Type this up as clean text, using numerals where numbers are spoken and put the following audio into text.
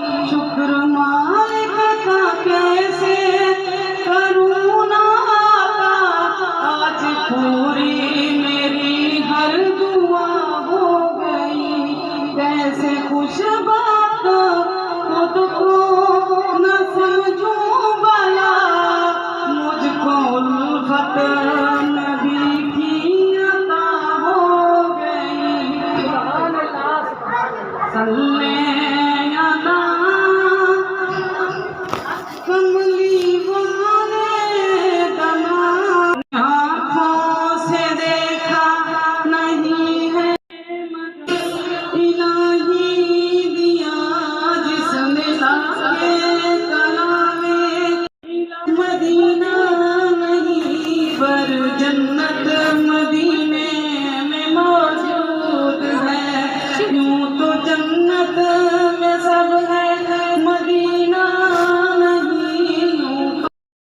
شکر مالک کا کیسے کروں نا عطا، آج پوری میری ہر دعا ہو گئی، کیسے خوش